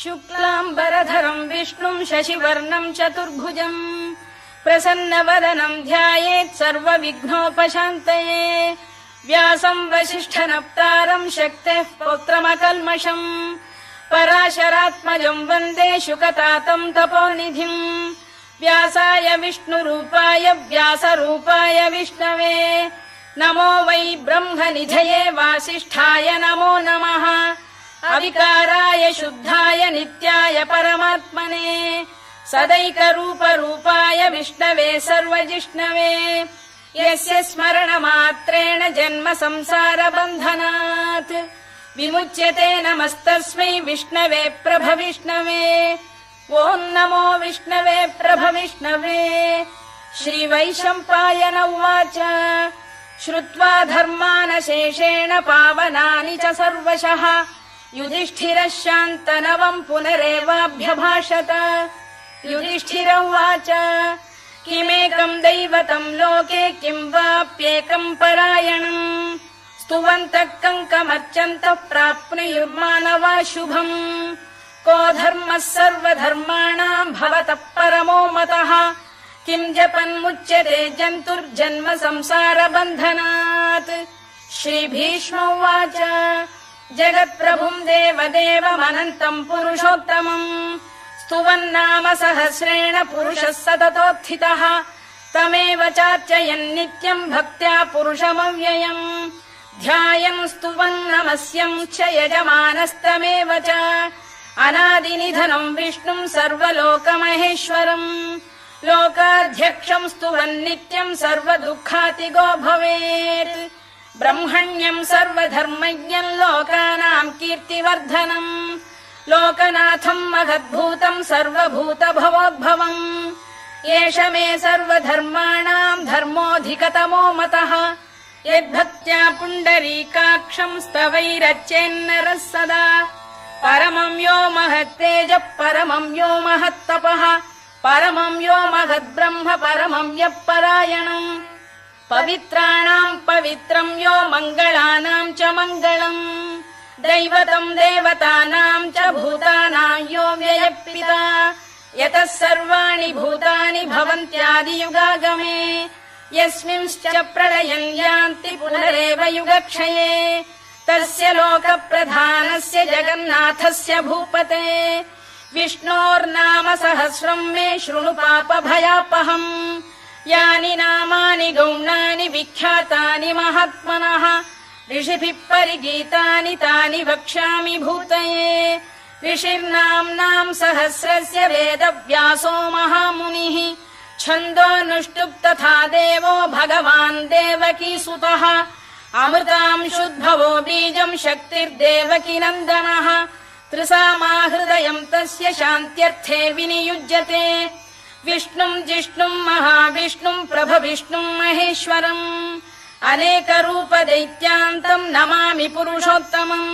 शुक्लाम्बरधरम् विष्णुम् शशिवर्णम् चतुर्भुजम् प्रसन्नवदनम् ध्यायेत् सर्वविघ्नोपशान्तये व्यासम् वसिष्ठनप्तारम् शक्तेः पौत्रमकल्मषम् पराशरात्मजम् वन्दे शुकतातम् तपोनिधिम् व्यासाय विष्णुरूपाय व्यासरूपाय विष्णवे नमो वै ब्रह्मनिधये वासिष्ठाय नमो नमः अविकाराय शुद्धाय नित्याय परमात्मने सदैकरूपरूपाय विष्णवे सर्वजिष्णवे यस्य स्मरणमात्रेण जन्म संसारबन्धनात् विमुच्यते नमस्तस्मै विष्णवे प्रभविष्णवे ॐ नमो विष्णवे प्रभविष्णवे। श्रीवैशम्पायन उवाच श्रुत्वा धर्मानशेषेण पावनानि च सर्वशः युधिष्ठिरः शान्तनवम् पुनरेवाभ्यभाषत। युधिष्ठिर उवाच किमेकम् दैवतम् लोके किं वाप्येकम् परायणम् स्तुवन्तः कङ्कमर्चन्तः प्राप्नुयुर्मानवा शुभम् को धर्मः सर्वधर्माणाम् भवतः परमो मतः किं जपन्मुच्यते जन्तुर्जन्म संसारबन्धनात्। श्रीभीष्म उवाच जगत्प्रभुम् देवदेवमनन्तम् पुरुषोत्तमम् स्तुवन्नाम सहस्रेण पुरुषः सततोत्थितः तमेव चार्चयन् नित्यम् भक्त्या पुरुषमव्ययम् ध्यायन् स्तुवन् नमस्यम् च यजमानस्तमेव च अनादिनिधनम् विष्णुम् सर्वलोकमहेश्वरम् लोकाध्यक्षम् स्तुवन् नित्यम् सर्वदुःखातिगो भवेत् ब्रह्मण्यम् सर्वधर्मज्ञम् लोकानाम् कीर्तिवर्धनम् लोकनाथम् महद्भूतम् सर्वभूतभवोद्भवम् एष मे सर्वधर्माणाम् धर्मोऽधिकतमो मतः यद्भक्त्या पुण्डरीकाक्षम् स्तवैरच्चेन्नरः सदा परमम् यो महत्तेजः परमम् यो महत्तपः परमम् यो महद्ब्रह्म परमम् यः परायणम् पवित्राणाम् पवित्रम् यो मङ्गलानाम् च मङ्गलम् दैवतम् देवतानाम् च भूतानाम् यो व्ययः यतः सर्वाणि भूतानि भवन्त्यादियुगागमे यस्मिंश्च प्रलयम् यान्ति पुनरेव युगक्षये तस्य लोकप्रधानस्य जगन्नाथस्य भूपते विष्णोर्नाम सहस्रम् मे शृणु पापभयापहम् यानि नामानि गौणानि विख्यातानि महात्मनः ऋषिभिः परिगीतानि तानि वक्ष्यामि भूतये ऋषिर्नाम्नाम् सहस्रस्य वेदव्यासो महामुनिः छन्दोऽनुष्टुप् तथा देवो भगवान् देवकीसुतः अमृतांशुद्भवो बीजम् शक्तिर्देवकी नन्दनः त्रिसामाहृदयम् तस्य शान्त्यर्थे विनियुज्यते विष्णुम् जिष्णुम् महाविष्णुम् प्रभविष्णुम् महेश्वरम् अनेकरूपदैत्यान्तम् नमामि पुरुषोत्तमम्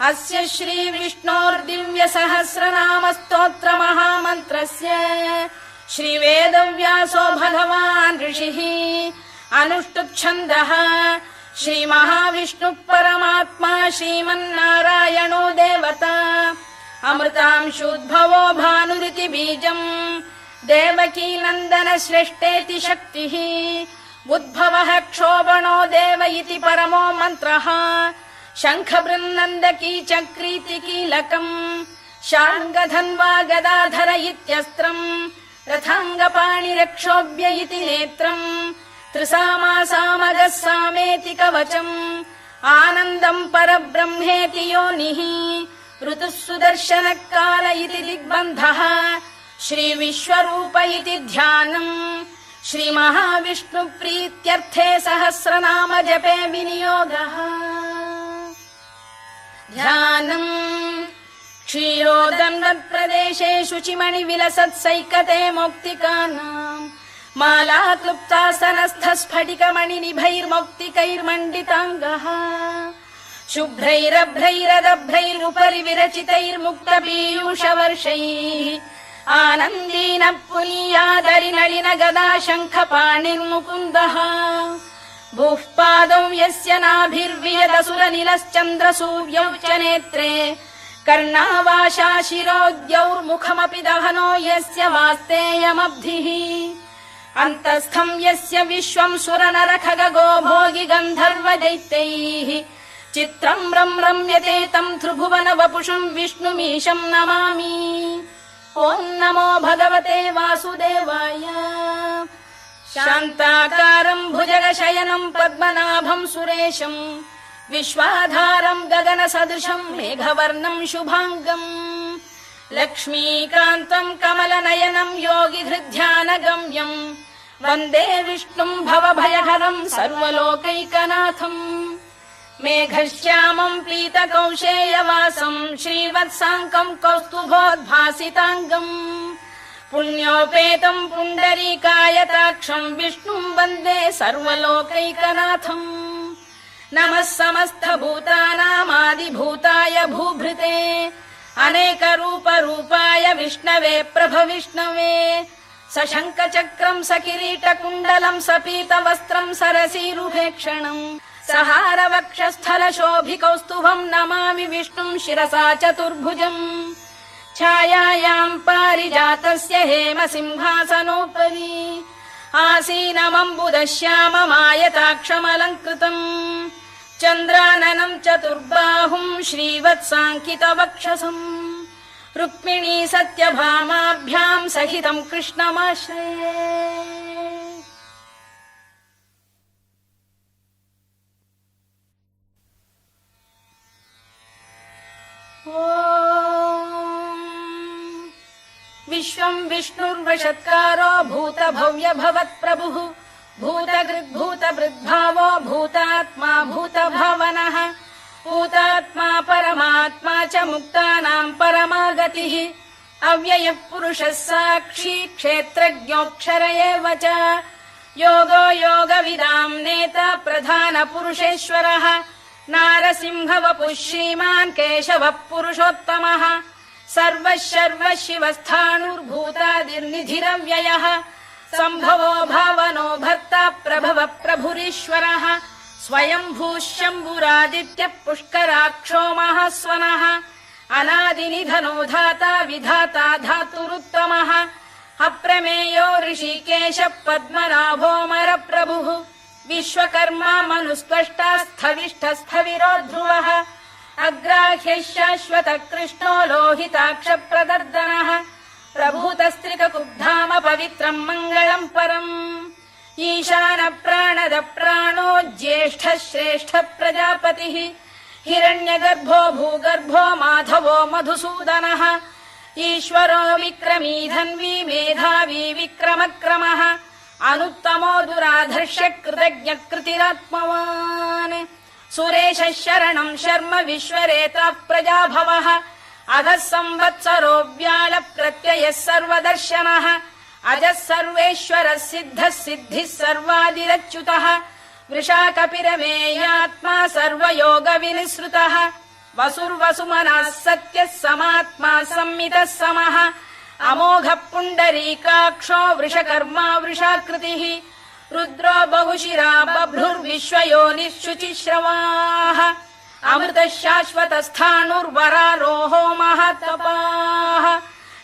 अस्य श्रीविष्णोर्दिव्यसहस्रनामस्तोत्रमहामन्त्रस्य श्रीवेदव्यासो भगवान् ऋषिः अनुष्टुप्छन्दः श्रीमहाविष्णुः परमात्मा श्रीमन्नारायणो देवता अमृतांशुद्भवो भानुरिति बीजम् देवकी नन्दन श्रेष्ठेति शक्तिः उद्भवः क्षोभणो देव इति परमो मन्त्रः शङ्खबृन्नन्दकी चक्रीति कीलकम् शार्ङ्गधन्वा गदाधर इत्यस्त्रम् रथाङ्गपाणिरक्षोभ्य इति नेत्रम् त्रिसामासामगः सामेति कवचम् आनन्दम् परब्रह्मेति योनिः ऋतुः सुदर्शनकाल इति दिग्बन्धः श्रीविश्वरूप इति ध्यानम् श्रीमहाविष्णुप्रीत्यर्थे सहस्रनाम जपे विनियोगः ध्यानम् क्षीरोदन्वत्प्रदेशे शुचिमणिविलसत्सैकते मौक्तिकानाम् माला क्लुप्तासनस्थस्फटिकमणिनिभैर्मौक्तिकैर्मण्डिताङ्गः शुभ्रैरभ्रैरदभ्रैरुपरि विरचितैर्मुक्तपीयूषवर्षैः आनन्दीन पुनीयादरिनलिन गदा शङ्खपाणिर्मुकुन्दः भूः पादौ यस्य नाभिर्वियदसुरनिलश्चन्द्रसूर्यौ च नेत्रे कर्णावाशा शिरोद्यौर्मुखमपि दहनो यस्य वास्तेयमब्धिः अन्तस्थं यस्य विश्वं सुरनरखगो भोगि गन्धर्व दैत्यैः चित्रं रम्यते तं त्रिभुवन वपुषं विष्णुमीशं नमामि। ॐ नमो भगवते वासुदेवाय। शान्ताकारं भुजगशयनं पद्मनाभं सुरेशं विश्वाधारं गगनसदृशं मेघवर्णं शुभाङ्गम् लक्ष्मीकान्तं कमलनयनं योगिहृद्ध्यानगम्यं वन्दे विष्णुं भवभयहरं सर्वलोकैकनाथम्। मेघश्यामं पीतकौशेयवासं श्रीवत्साङ्कं कौस्तुभोद्भासिताङ्गम् पुण्योपेतं पुण्डरीकायताक्षं विष्णुं वन्दे सर्वलोकैकनाथम्। नमः समस्तभूतानामादिभूताय भूभृते अनेकरूपरूपाय विष्णवे प्रभविष्णवे सशङ्खचक्रं सकिरीटकुण्डलं सपीतवस्त्रं सरसीरुभेक्षणम् सहारवक्षस्थलशोभिकौस्तुभं नमामि विष्णुं शिरसा चतुर्भुजम्। छायायां पारिजातस्य हेमसिंहासनोपरि आसीनमम्बुदश्याममायताक्षमलङ्कृतम् चन्द्राननं चतुर्बाहुं श्रीवत्साङ्कितवक्षसम् रुक्मिणी सत्यभामाभ्यां सहितं कृष्णमाश्रये। विश्वं विष्णुर्वषत्कारो भूतभव्य भवत्प्रभुः भूतकृद्भूतभृद्भावो भूतात्मा भूतभावनः भूतात्मा परमात्मा च मुक्तानां परमागतिः अव्ययः पुरुषः साक्षी क्षेत्रज्ञोऽक्षर एव च योगो योगविदां नेता प्रधानपुरुषेश्वरः नारसिंहवपुः श्रीमान् केशवः पुरुषोत्तमः सर्वः शर्वः शिवस्थाणुर्भूतादिर्निधिरव्ययः सम्भवो भावनो भर्ता प्रभवः प्रभुरीश्वरः स्वयंभूः शम्भुरादित्यः पुष्कराक्षो महास्वनः अनादिनिधनो धाता विधाता धातुरुत्तमः अप्रमेयो ऋषिकेशः पद्मनाभोऽमरप्रभुः विश्वकर्मा मनुस्त्वष्टा स्थविष्ठस्थविरो ध्रुवः अग्राह्यः शाश्वतः कृष्णो लोहिताक्षप्रदर्दनः प्रभूतस्त्रिककुब्धाम पवित्रं मङ्गलं परम् ईशानप्राणद प्राणो ज्येष्ठः श्रेष्ठः प्रजापतिः हिरण्यगर्भो भूगर्भो माधवो मधुसूदनः ईश्वरो विक्रमी धन्वी मेधावी विक्रमक्रमः अनुत्तमो दुराधर्ष्य कृतज्ञः कृतिरात्मवान् सुरेशः शरणं शर्म विश्वरेता प्रजाभवः अधः संवत्सरो व्याळ प्रत्ययः सर्वदर्शनः अजः सर्वेश्वरः सिद्धः सिद्धिः सर्वादिरच्युतः वृषाकपिरमेयात्मा सर्वयोगविनिसृतः वसुर्वसुमनः सत्यः समात्मा संमितः समः अमोघः पुण्डरीकाक्षो वृषकर्मा वृषाकृतिः रुद्रो बहुशिरा बभ्रुर्विश्वयोनिः शुचिश्रवाः अमृतः शाश्वतस्थाणुर्वरारोहो महातपाः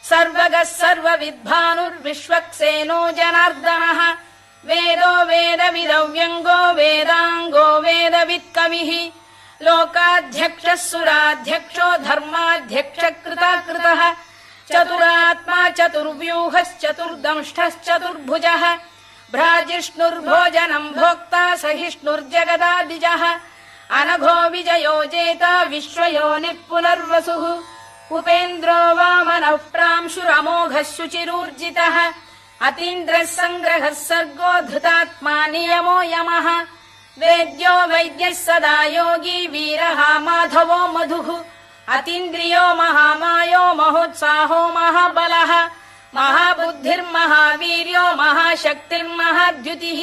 सर्वगः सर्वविद्भानुर्विश्वक्सेनो जनार्दनः वेदो वेदविदव्यङ्गो वेदाङ्गो वेदवित्कविः लोकाध्यक्षः सुराध्यक्षो धर्माध्यक्षः कृताकृतः चतुरात्मा चतुर्व्यूहश्चतुर्दंष्टश्चतुर्भुजः भ्राजिष्णुर्भोजनं भोक्ता सहिष्णुर्जगदादिजः अनघो विजयो जेता विश्वयोनिः पुनर्वसुः उपेन्द्रो वामनः प्रांशुरमोघः शुचिरूर्जितः अतीन्द्रः सङ्ग्रहः सर्गो धृतात्मा नियमो यमः वेद्यो वैद्यः सदा योगी वीरः माधवो मधुः अतीन्द्रियो महामायो महोत्साहो महाबलः महाबुद्धिर्महावीर्यो महाशक्तिर्महाद्युतिः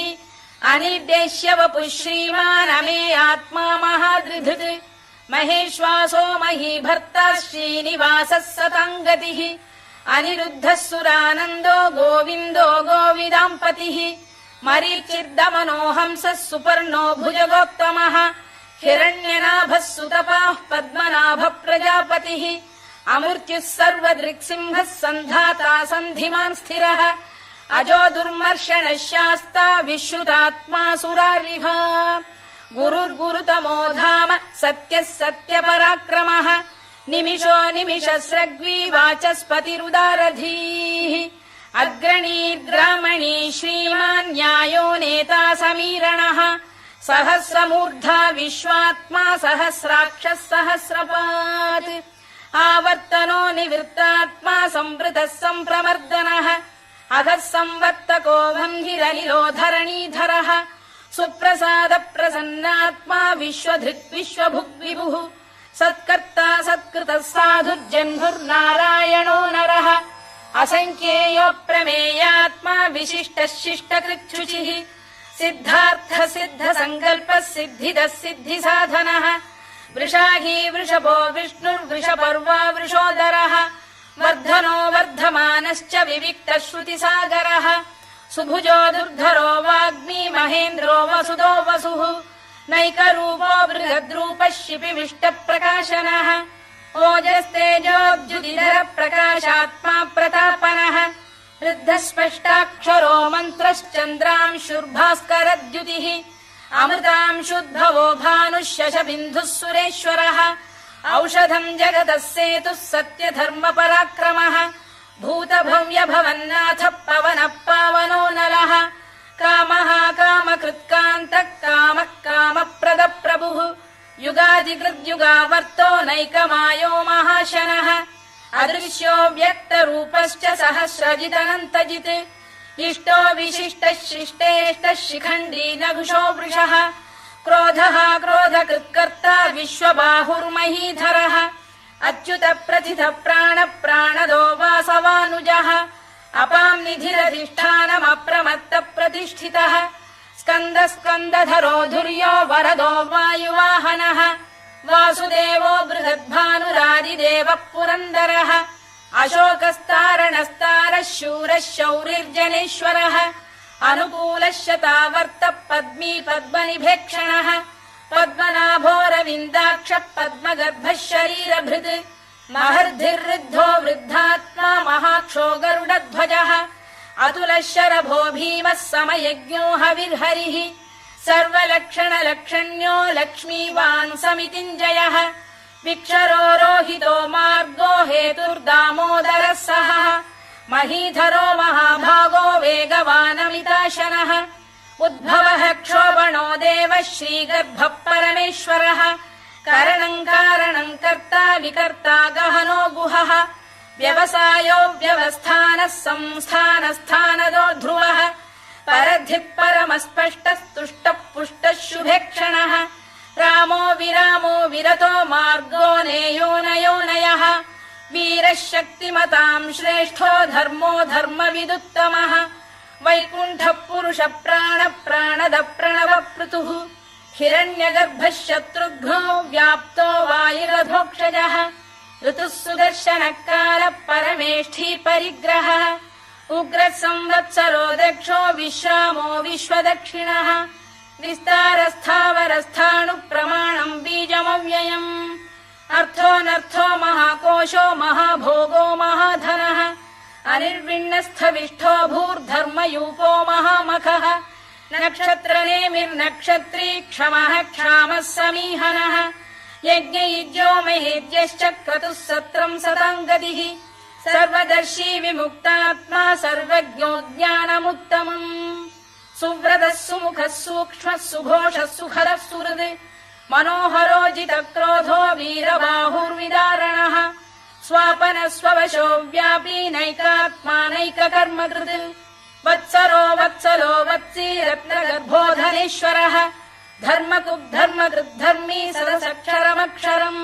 अनिर्देश्य वपुः श्रीमान् अमे आत्मा महादृधृत् महेश्वासो महीभर्ता श्रीनिवासः सताङ्गतिः अनिरुद्धः सुरानन्दो गोविन्दो गोविदाम्पतिः मरीचिर्दमनो हंसः सुपर्णो भुजगोत्तमः हिरण्यनाभः सुतपाः पद्मनाभ प्रजापतिः अमृत्युः सर्वदृक्सिंहः सन्धाता सन्धिमान् स्थिरः अजो दुर्मर्षणः शास्ता विश्रुतात्मा सुरारिभा गुरुर्गुरुतमो धाम सत्यः सत्यपराक्रमः निमिषो निमिषस्रग्वी वाचस्पतिरुदारधीः अग्रणीर्ग्रामणी श्रीमान् न्यायो नेता समीरणः सहस्रमूर्धा विश्वात्मा सहस्राक्षः सहस्रपात् आवर्तनो निवृत्तात्मा संवृतः सम्प्रमर्दनः अधः संवर्तको वह्निरनिलो धरणीधरः सुप्रसाद प्रसन्नात्मा विश्वधृक् विश्वभुग्विभुः सत्कर्ता सत्कृतः साधुर्जह्नुर्नारायणो नरः असङ्ख्येयो प्रमेयात्मा विशिष्टः शिष्टकृच्छुचिः सिद्धार्थ सिद्ध संकल्पः सिद्धिदः सिद्धिसाधनः वृषाही वृषभो विष्णुर्वृषपर्वा वृषोदरः वर्धनो वर्धमानश्च विविक्तः श्रुतिसागरः सुभुजो दुर्धरो वाग्मी महेन्द्रो वसुदो वसुः नैकरूपो बृहद्रूपः शिपिविष्टप्रकाशनः ओजस्तेजोऽब्जुदिधर प्रकाशात्मा प्रतापनः वृद्धस्पष्टाक्षरो मन्त्रश्चन्द्रांशुर्भास्करद्युतिः अमृतांशुद्भवो भानुः शशबिन्दुः सुरेश्वरः औषधम् जगतः सेतुः सत्यधर्मपराक्रमः भूतभव्य भवन्नाथ पवनः पावनो नलः कामः कामकृत्कान्तः कामः कामप्रदः प्रभुः युगादिकृद्युगावर्तो नैकमायो महाशनः अदृश्यो व्यक्तरूपश्च सहस्रजिदनन्तजित् इष्टो विशिष्टः शिष्टेष्टः शिखण्डी नघुषो वृषः क्रोधः क्रोधकृत्कर्ता विश्वबाहुर्महीधरः अच्युत प्रथित प्राण प्राणदो वासवानुजः अपां निधिरधिष्ठानमप्रमत्त प्रतिष्ठितः स्कन्द स्कन्दधरो धुर्यो वरदो वायुवाहनः वासुदेवो बृहद्भानुरादिदेवः पुरन्दरः अशोकस्तारणस्तारः शूरः शौरिर्जनेश्वरः अनुकूलः शतावर्तः पद्मी पद्मनिभेक्षणः पद्मनाभोरविन्दाक्षः पद्मगर्भः शरीरभृत् महर्धिर्वृद्धो वृद्धात्मा महाक्षो गरुडध्वजः अतुलः शरभो भीमः समयज्ञो हविर्हरिः सर्वलक्षणलक्षण्यो लक्ष्मीवान् समितिञ्जयः विक्षरो रोहितो मार्गो हेतुर्दामोदरः सहः महीधरो महाभागो वेगवानमिताशनः उद्भवः क्षोभणो देवः श्रीगर्भः परमेश्वरः करणम् कारणम् कर्ता विकर्ता गहनो गुहः व्यवसायो व्यवस्थानः संस्थानस्थानदो ध्रुवः परधिः परमस्पष्टस्तुष्टः पुष्टः शुभेक्षणः रामो विरामो विरतो मार्गो नेयोनयोनयः वीरः शक्तिमताम् श्रेष्ठो धर्मो धर्मविदुत्तमः वैकुण्ठः पुरुष प्राण प्राणद प्रणव पृतुः हिरण्यगर्भः शत्रुघ्नो व्याप्तो वायुरधोक्षजः ऋतुः सुदर्शनः कालः परमेष्ठी परिग्रहः उग्रः संवत्सरो दक्षो विश्रामो विश्वदक्षिणः विस्तारस्थावरस्थाणुः प्रमाणम् बीजमव्ययम् अर्थोऽनर्थो महाकोशो महाभोगो महाधनः अनिर्विण्णस्थविष्ठो भूर्धर्मयूपो महामखः नक्षत्रनेमिर्नक्षत्री क्षमः क्षामः समीहनः यज्ञयुज्यो महेद्यश्च क्रतुः सत्रम् सताम् गतिः सर्वदर्शी विमुक्तात्मा सर्वज्ञो ज्ञानमुत्तमम् सुव्रतः सुमुखः सूक्ष्मः सुघोषः सुखरः सुहृद् मनोहरो जितक्रोधो वीरबाहुर्विदारणः स्वापनः स्ववशो व्यापी नैकात्मा नैककर्मकृत् वत्सरो वत्सलो वत्सी रत्नगर्भोधनेश्वरः धर्मकृद्धर्मकृद्धर्मी सरसक्षरमक्षरम्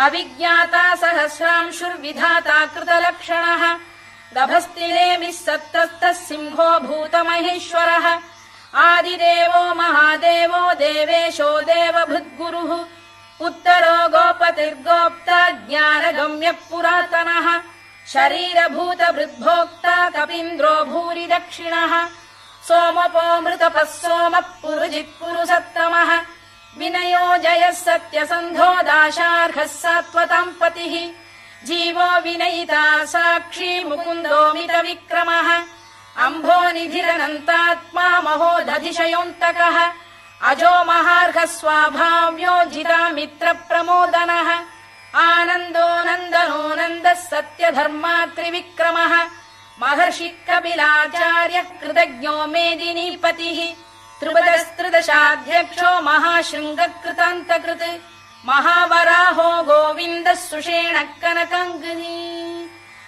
अविज्ञाता सहस्रांशुर्विधाता कृतलक्षणः गभस्तिनेमिः सत्तस्तः सिंहो भूतमहेश्वरः आदिदेवो महादेवो देवेशो देवभृद्गुरुः उत्तरो गोपतिर्गोप्ता ज्ञानगम्यः पुरातनः शरीरभूतभृद्भोक्ता कपीन्द्रो भूरि दक्षिणः सोमपो मृतपः सोमः पुरुजित् पुरुसत्तमः विनयो जयः सत्यसन्धो दाशार्हः सात्वतां पतिः जीवो विनयिता साक्षी मुकुन्दोमित विक्रमः अम्भो निधिरनन्तात्मा महोदधिशयोऽन्तकः अजो महार्घः स्वाभाव्यो जिता मित्र प्रमोदनः आनन्दो नन्दनो नन्दः सत्यधर्मा त्रिविक्रमः महर्षि कपिलाचार्य कृतज्ञो मेदिनीपतिः त्रिपदस्त्रिदशाध्यक्षो महाशृङ्गकृतान्तकृत् महावराहो गोविन्दः सुषेणः कनकाङ्गनी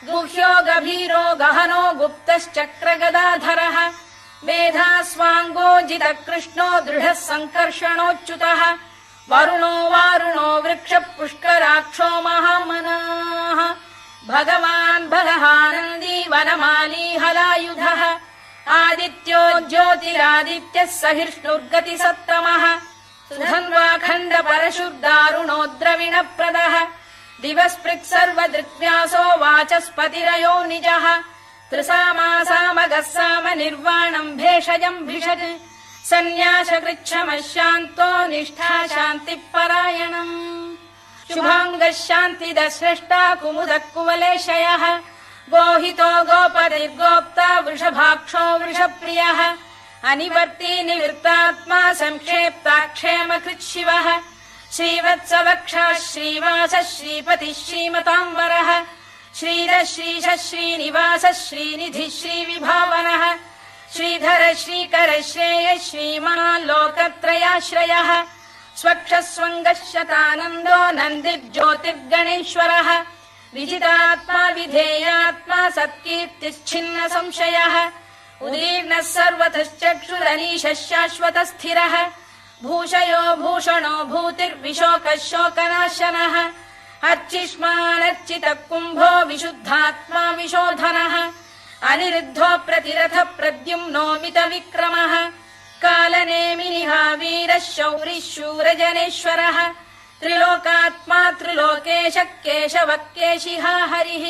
गुह्यो गभीरो गहनो गुप्तश्चक्रगदाधरः मेधास्वाङ्गो जितकृष्णो दृढः सङ्कर्षणोच्युतः वरुणो वारुणो वृक्षः पुष्कराक्षो महामनाः भगवान् भगहानन्दी वनमाली हलायुधः आदित्यो ज्योतिरादित्यः सहिष्णुर्गतिसत्तमः सुधन्वाखण्ड परशुर्दारुणो द्रविणप्रदः दिवस्पृक् सर्वदृक्व्यासो वाचस्पतिरयो निजः त्रिसामासामगः साम निर्वाणम् भेषजम् भिषज सन्न्यासकृच्छमः शान्तो निष्ठा शान्तिपरायणम् शुभाङ्गः शान्तिदः स्रष्टा कुमुदः कुवलेशयः गोहितो गोपतिर्गोप्ता वृषभाक्षो वृषप्रियः अनिवर्ती निवृत्तात्मा संक्षेप्ताक्षेमकृत् शिवः श्रीवत्सवक्षः श्रीवासः श्रीपतिः श्रीमताम्बरः श्रीरः श्रीशः श्रीनिवासः श्रीनिधिः श्रीविभावनः श्रीधर श्रीकर श्रेयः श्रीमान् लोकत्रयाश्रयः स्वक्षस्वङ्गः शतानन्दो नन्दिर्ज्योतिर्गणेश्वरः विजितात्मा विधेयात्मा सत्कीर्तिश्छिन्न संशयः उदीर्णः सर्वतश्चक्षुरनीशः शाश्वतः स्थिरः भूषयो भूषणो भूतिर्विशोकः शोकनाशनः अर्चिष्मानर्चितः कुम्भो विशुद्धात्मा विशोधनः अनिरुद्धो प्रतिरथ प्रद्युम्नोमित विक्रमः कालनेमिनिः वीरः शौरिः शूरजनेश्वरः त्रिलोकात्मा त्रिलोकेशः केशवः केशिहा हरिः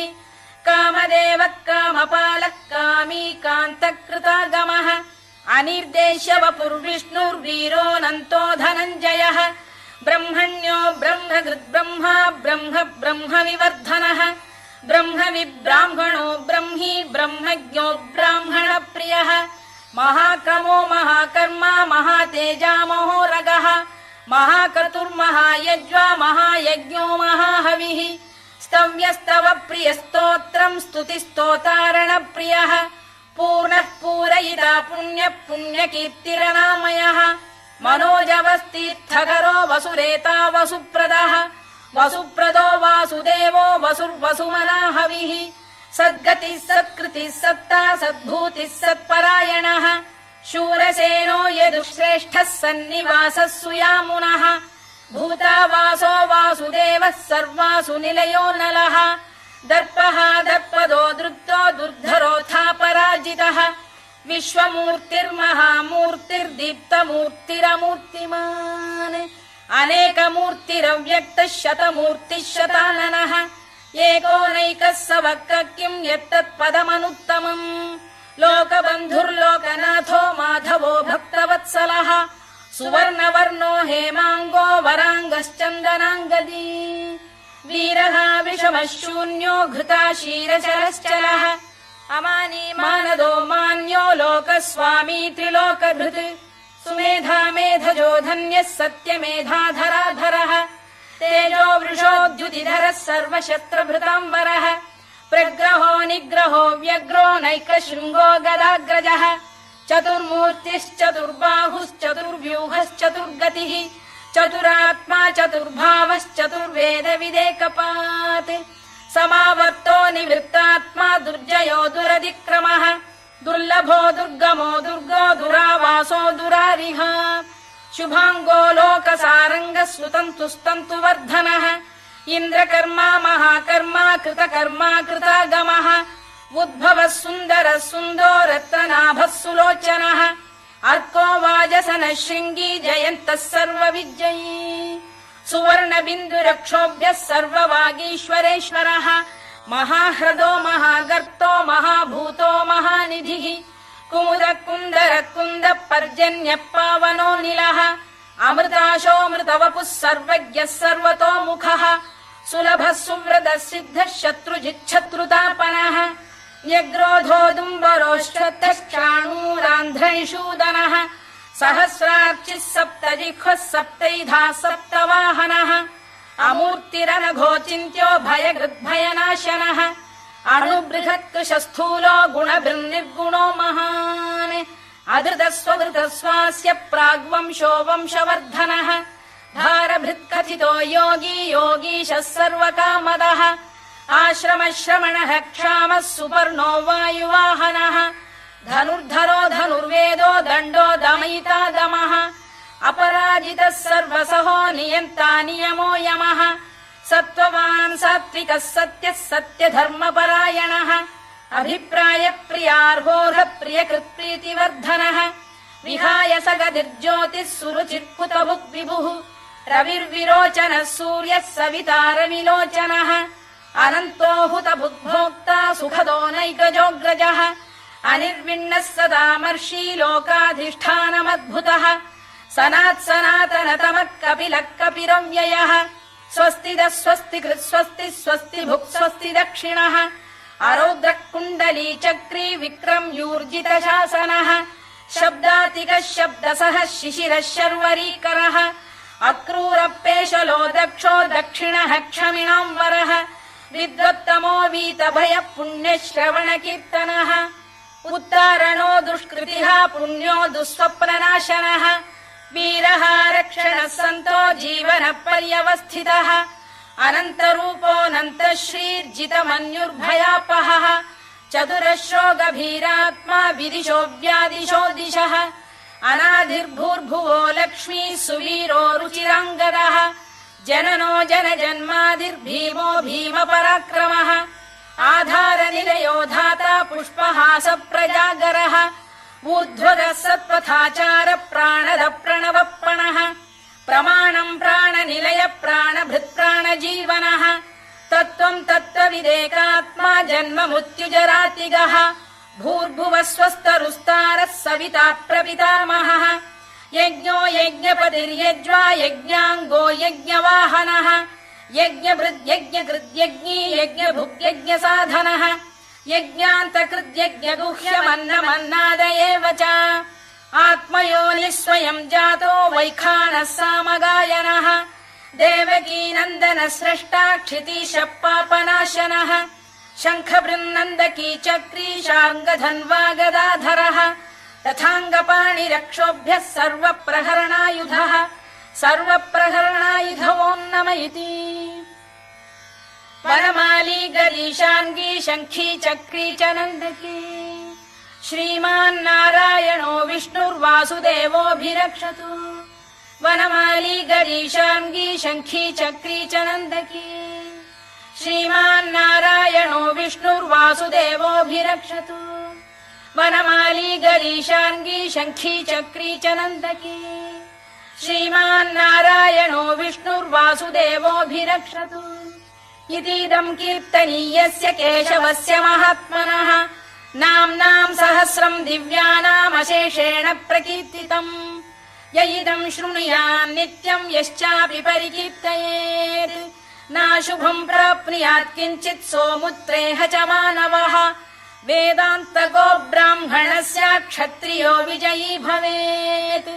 कामदेवः कामपालः कामी कान्तकृतागमः अनिर्देश्य वपुर्विष्णुर्वीरोऽनन्तो धनञ्जयः ब्रह्मण्यो ब्रह्मकृद्ब्रह्मा ब्रह्म ब्रह्मविवर्धनः ब्रह्मविब्राह्मणो ब्रह्मी ब्रह्मज्ञो ब्राह्मणप्रियः महाक्रमो महाकर्मा महातेजा महोरगः महाक्रतुर्महायज्वा महायज्ञो महाहविः स्तव्यस्तव प्रियस्तोत्रम् स्तुतिस्तोतारणप्रियः पूर्णः पूरयिता पुण्यः पुण्यकीर्तिरनामयः मनोजवस्तीर्थकरो वसुरेता वसुप्रदः वसुप्रदो वासुदेवो वसुर्वसुमनाहविः सद्गतिः सत्कृतिः सत्ता सद्भूतिः सत्परायणः शूरसेनो यदुश्रेष्ठः सन्निवासः सुयामुनः भूतावासो वासुदेवः सर्वासु निलयो नलः दर्पः दर्पदो दृप्तो दुर्धरोऽथापराजितः विश्वमूर्तिर्महामूर्तिर्दीप्तमूर्तिरमूर्तिमान् अनेकमूर्तिरव्यक्तः शतमूर्तिः शताननः एकोनैकः स वक्र किम् यत्तत्पदमनुत्तमम् लोकबन्धुर्लोकनाथो माधवो भक्तवत्सलः सुवर्णवर्णो हेमाङ्गो वराङ्गश्चन्दनाङ्गदी वीरः विषमः शून्यो घृता क्षीरचरश्चलः अमानी मानदो मान्यो लोकस्वामी त्रिलोकधृत् सुमेधा मेधजो धन्यः सत्यमेधाधराधरः तेजो वृषोद्युतिधरः सर्वशस्त्रभृताम्बरः प्रग्रहो निग्रहो व्यग्रो नैकशृङ्गो गदाग्रजः चतुर्मूर्तिश्चतुर्बाहुश्चतुर्व्यूहश्चतुर्गतिः चतुरात्मा चतुर्भावश्चतुर्वेदविदेकपात् समावर्तो निवृत्तात्मा दुर्जयो दुरधिक्रमः दुर्लभो दुर्गमो दुर्गो दुरावासो दुरारिः शुभाङ्गो लोकसारङ्गः सुतन्तुस्तन्तु वर्धनः इन्द्रकर्मा महाकर्मा कृतकर्मा कृतागमः उद्भवः सुन्दरः सुन्दो रत्ननाभः सुलोचनः अर्को वाजसनः शृङ्गी जयन्तः सर्वविजयी सुवर्णबिन्दुरक्षोभ्यः सर्ववागीश्वरेश्वरः महाह्रदो महागर्तो महाभूतो महानिधिः कुमुद कुन्दर कुन्द पर्जन्यः पावनो निलः अमृताशोऽमृतवपुः सर्वज्ञः सर्वतोमुखः सुलभः सुव्रतः सिद्धः शत्रुजिच्छत्रुतापनः न्यग्रोधोदुम्बरोश्चतश्चाणूरान्ध्रैषूदनः सहस्रार्चिः सप्तजिह्वः सप्तैधाः सप्तवाहनः अमूर्तिरनघोचिन्त्यो भयकृद्भयनाशनः अणुबृहत्कृशस्थूलो गुणभिर्निर्गुणो महान् अधृतस्वधृतस्वास्य प्राग्वंशो वंशवर्धनः भारभृत्कथितो योगी योगीशः सर्वकामदः आश्रमश्रमणः क्षामः सुपर्णो वायुवाहनः धनुर्धरो धनुर्वेदो दण्डो दमयिता दमः अपराजितः सर्वसहो नियन्ता नियमो यमः सत्त्ववान् सात्विकः सत्यः सत्यधर्मपरायणः अभिप्रायप्रियार्होः प्रियकृत्प्रीतिवर्धनः विहाय सगतिर्ज्योतिः सुरुचिर्कुतभुक् विभुः रविर्विरोचनः सूर्यः सवितारविलोचनः अनन्तो हुतभुग्भोक्ता सुखदो नैकजोऽग्रजः अनिर्विण्णः सदामर्षी लोकाधिष्ठानमद्भुतः सनात्सनातनतमः कपिलः कपिरव्ययः स्वस्तिदः स्वस्तिकृत् स्वस्ति स्वस्ति भुक् स्वस्ति दक्षिणः अरौद्रः कुण्डली चक्री विक्रम्यूर्जितशासनः शब्दातिकः शब्दसः शिशिरः शर्वरीकरः अक्रूरपेशलो दक्षो दक्षिणः क्षमिणाम्बरः विद्वत्तमो वीतभयः पुण्यश्रवणकीर्तनः उत्तारणो दुष्कृतिः पुण्यो दुःस्वप्ननाशनः वीरः रक्षणः सन्तो जीवनः पर्यवस्थितः अनन्तरूपोऽनन्तश्रीर्जितमन्युर्भयापहः चतुरश्रो गभीरात्मा विदिशो व्यादिशो दिशः अनाधिर्भूर्भुवो लक्ष्मी सुवीरो रुचिराङ्गदः जननो जनजन्मादिर्भीमो भीमपराक्रमः आधारनिलयो धाता पुष्पहास प्रजागरः ऊर्ध्वगः सत्पथाचार प्राणद प्रणवप्रणः प्रमाणम् प्राणनिलय प्राणभृत्प्राणजीवनः तत्त्वम् तत्त्वविदेकात्मा जन्म मृत्युजरातिगः भूर्भुवः स्वस्तरुस्तारः सविता प्रपितामहः यज्ञो यज्ञपतिर्यज्वा यज्ञाङ्गो यज्ञवाहनः यज्ञभृद्यज्ञकृद्यज्ञी यज्ञभुग्यज्ञसाधनः यज्ञान्तकृद्यज्ञगुह्यमन्नमन्नाद एव च आत्मयोनिः स्वयम् जातो वैखानः सामगायनः देवकीनन्दनः स्रष्टा क्षितीशः पापनाशनः शङ्खबृन्नन्दकी चक्री शार्ङ्गधन्वा गदाधरः तथाङ्गपाणिरक्षोभ्यः सर्वप्रहरणायुधः सर्वप्रहरणायुधवो नम इति वनमाली गरीशाङ्गी शङ्खी चक्री च नन्दकी श्रीमान्नारायणो विष्णुर्वासुदेवोऽभिरक्षतु वनमाली गरीशाङ्गी शङ्खी चक्री च नन्दकी श्रीमान्नारायणो विष्णुर्वासुदेवोऽभिरक्षतु वनमाली गरीशाङ्गी शङ्खी चक्री च नन्दकी श्रीमान्नारायणो विष्णुर्वासुदेवोऽभिरक्षतु इतीदम् कीर्तनीयस्य केशवस्य महात्मनः नाम्नाम् सहस्रम् दिव्यानामशेषेण प्रकीर्तितम् य इदम् शृणुयान् नित्यम् यश्चापि परिकीर्तयेत् नाशुभम् प्राप्नुयात् किञ्चित् सोमुत्रेह च मानवः वेदान्तको ब्राह्मणस्य क्षत्रियो विजयी भवेत्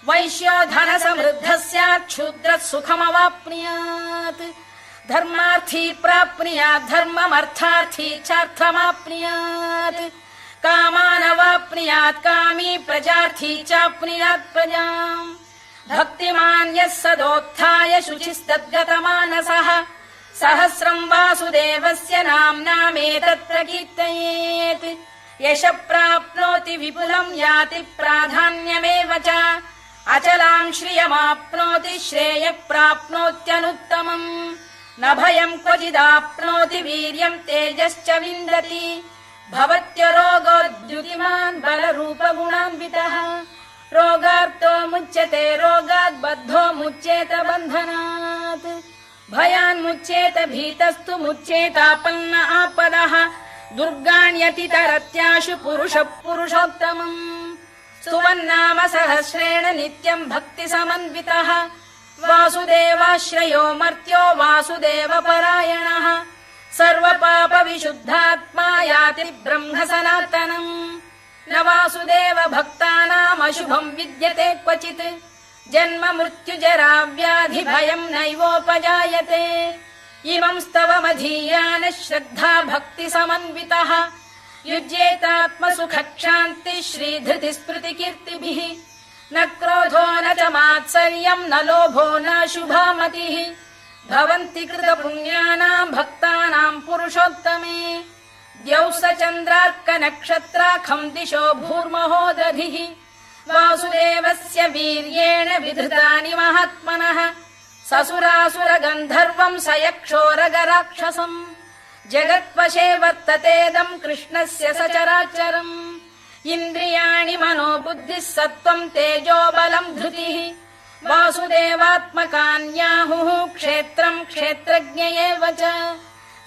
वैश्यो धनसमृद्धः स्यात् क्षुद्रः सुखमवाप्नुयात् धर्मार्थी प्राप्नुयात् धर्ममर्थार्थी चार्थमाप्नुयात् कामानवाप्नुयात् कामी प्रजार्थी चाप्नुयात् प्रजाम् भक्तिमान् यः सदोत्थाय शुचिस्तद्गतमानसः सहस्रम् वासुदेवस्य नाम्नामेतत् प्रकीर्तयेत् यशः प्राप्नोति विपुलम् याति प्राधान्यमेव च अचलाम् श्रियमाप्नोति श्रेयः प्राप्नोत्यनुत्तमम् न भयम् क्वचिदाप्नोति वीर्यम् तेजश्च विन्दति भवत्यरोगोद्युतिमान् बलरूपगुणान्वितः रोगार्तो मुच्यते रोगात् बद्धो मुच्येत बन्धनात् भयान्मुच्येत भीतस्तु मुच्येतापन्न आपदः दुर्गाण्यतितरत्याशु पुरुषः पुरुषोत्तमम् स्तुवन्नाम सहस्रेण नित्यम् भक्तिसमन्वितः वासुदेवाश्रयो मर्त्यो वासुदेवपरायणः सर्वपापविशुद्धात्मा याति ब्रह्म सनातनम् न वासुदेव भक्तानामशुभम् विद्यते क्वचित् जन्म मृत्युजरा व्याधि भयम् नैवोपजायते इमम् स्तवमधीयानः श्रद्धा भक्तिसमन्वितः युज्येतात्मसुखक्षान्ति श्रीधृतिस्मृतिकीर्तिभिः न क्रोधो न च मात्सर्यम् न लोभो न शुभा मतिः भवन्ति कृतपुण्यानाम् भक्तानाम् पुरुषोत्तमे द्यौः स चन्द्रार्कनक्षत्राखम् दिशो भूर्महो दधिः वासुदेवस्य वीर्येण विधृतानि महात्मनः ससुरासुरगन्धर्वम् स यक्षोरगराक्षसम् जगत्वशे वर्ततेदम् कृष्णस्य सचराचरम् इन्द्रियाणि मनो बुद्धिः सत्त्वम् तेजो बलम् धृतिः वासुदेवात्मकान्याहुः क्षेत्रम् क्षेत्रज्ञ एव च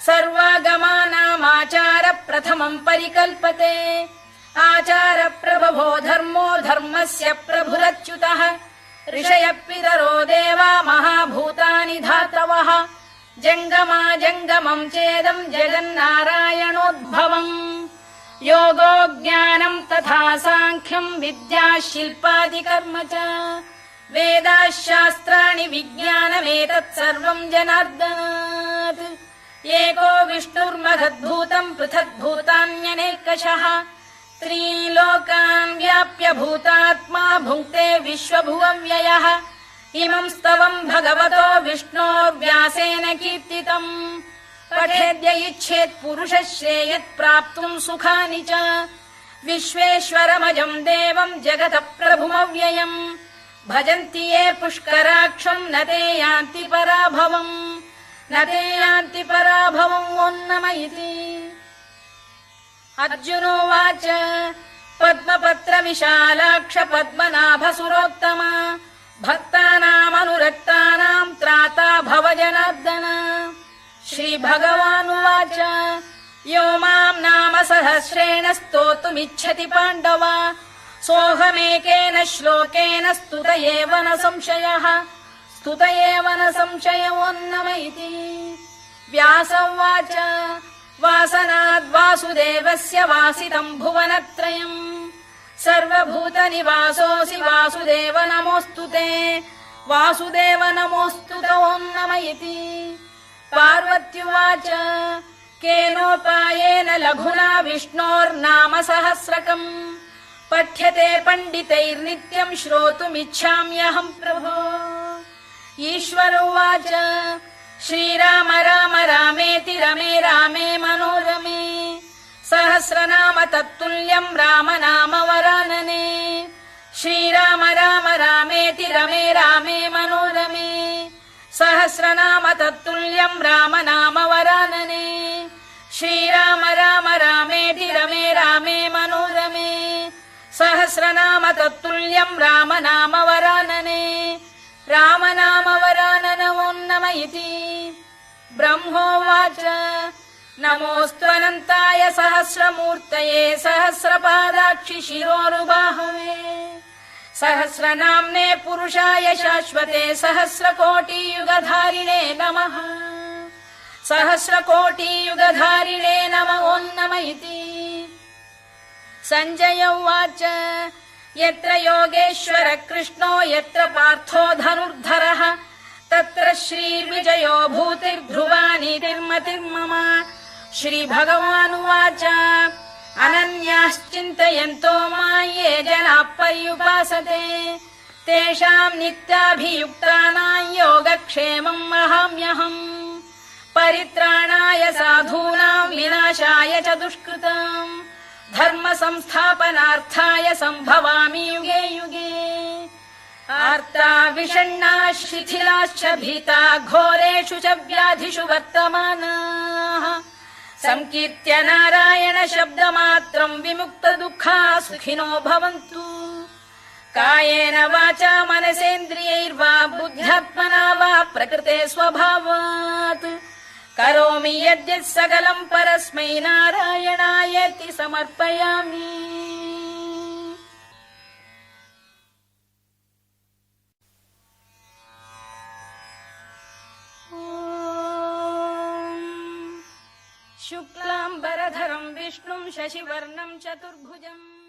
सर्वागमानामाचार प्रथमम् परिकल्पते आचार प्रभवो धर्मो धर्मस्य प्रभुरच्युतः ऋषयः पितरो देवा महाभूतानि धातवः जङ्गमा जङ्गमम् चेदम् जगन्नारायणोद्भवम् योगो ज्ञानम् तथा साङ्ख्यम् विद्या शिल्पादिकर्म च वेदाः शास्त्राणि विज्ञानमेतत् सर्वम् जनार्दनात् एको विष्णुर्महद्भूतम् पृथग्भूतान्यनेकशः त्रीन् लोकान् व्याप्य भूतात्मा भुङ्क्ते विश्वभुवव्ययः इमम् स्तवम् भगवतो विष्णोर्व्यासेन कीर्तितम् पठेद्य इच्छेत् पुरुषः श्रेयत् प्राप्तुम् सुखानि च विश्वेश्वरमजम् देवम् जगतः प्रभुमव्ययम् भजन्ति ये पुष्कराक्षम् न ते यान्ति पराभवम् न ते यान्ति पराभवम् ओन्नम इति अर्जुनोवाच पद्मपत्र विशालाक्ष पद्मनाभसुरोत्तमा भक्तानामनुरक्तानाम् त्राता भव जनार्दन श्रीभगवानुवाच यो माम् नाम सहस्रेण स्तोतुमिच्छति पाण्डव सोऽहमेकेन श्लोकेन स्तुत एव न संशयः स्तुत एव न संशयोऽन्नम इति व्यास उवाच वासनाद्वासुदेवस्य वासितम् भुवनत्रयम् सर्वभूतनिवासोऽसि वासुदेव नमोऽस्तु ते वासुदेव नमोऽस्तु ते ओन्नम इति पार्वत्युवाच केनोपायेन लघुना विष्णोर्नाम सहस्रकम् पठ्यते पण्डितैर्नित्यम् श्रोतुमिच्छाम्यहम् प्रभो ईश्वर उवाच श्रीराम राम रामेति रमे रामे मनोरमे सहस्रनाम तत्तुल्यम् राम नाम वरानने श्रीराम राम रामेति रमे रामे मनोरमे सहस्रनाम तत्तुल्यम् राम नाम वरानने श्रीराम राम रामेति रमे रामे मनोरमे सहस्रनाम तत्तुल्यम् राम नाम वरानने राम नाम वरानन ओन्नम इति ब्रह्मोवाच नमोऽस्त्वनन्ताय सहस्रमूर्तये सहस्रपादाक्षि शिरोरुबाहवे सहस्रनाम्ने पुरुषाय शाश्वते सहस्रकोटियुगधारिणे नमः सहस्रकोटियुगधारिणे नम ओन्नम इति सञ्जय उवाच यत्र योगेश्वर कृष्णो यत्र पार्थो धनुर्धरः तत्र श्रीर्विजयो भूतिर्ध्रुवानीतिर्मतिर्मम श्रीभगवानुवाच अनन्याश्चिन्तयन्तो मां ये जनाः पर्युपासते तेषाम् नित्याभियुक्तानां योगक्षेमम् वहाम्यहम् परित्राणाय साधूनां विनाशाय च दुष्कृताम् धर्म संस्थापनार्थाय सम्भवामि युगे युगे आर्ता विषण्णाः शिथिलाश्च भीता घोरेषु च व्याधिषु वर्तमानाः संकीर्त्य नारायण शब्दमात्रम् विमुक्त दुःखाः सुखिनो भवन्तु कायेन वाचा मनसेन्द्रियैर्वा बुद्ध्यात्मना वा प्रकृते स्वभावात् करोमि यद्यत् सकलम् परस्मै नारायणायेति समर्पयामि। शुक्लाम्बरधरं विष्णुं शशिवर्णं चतुर्भुजम्